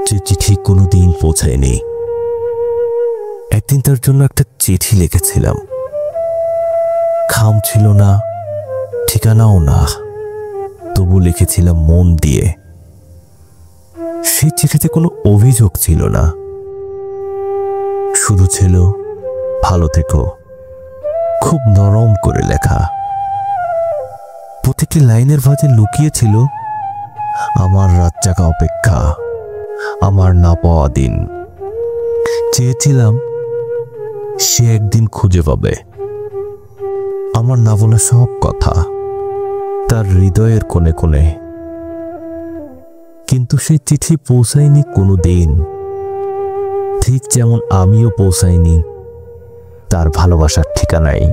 যে চিঠি কোনোদিন পৌঁছায়নি। একদিন তার জন্য একটা চিঠি লিখেছিলাম। খাম ছিল না, ঠিকানাও না, তবু লিখেছিলাম মন দিয়ে। সেই চিঠিতে কোনো অভিযোগ ছিল না, শুধু ছিল ভালো থেকো, খুব নরম করে লেখা। প্রতিটি লাইনের ভাঁজে লুকিয়ে ছিল আমার রাত জাগা অপেক্ষা, আমার না পাওয়া দিন। চেয়েছিলাম সে একদিন খুঁজে পাবে আমার না বলা সব কথা তার হৃদয়ের কোণে কোণে। কিন্তু সেই চিঠি পৌঁছায়নি কোনো দিন, ঠিক যেমন আমিও পৌঁছাইনি তার ভালোবাসার ঠিকানায়।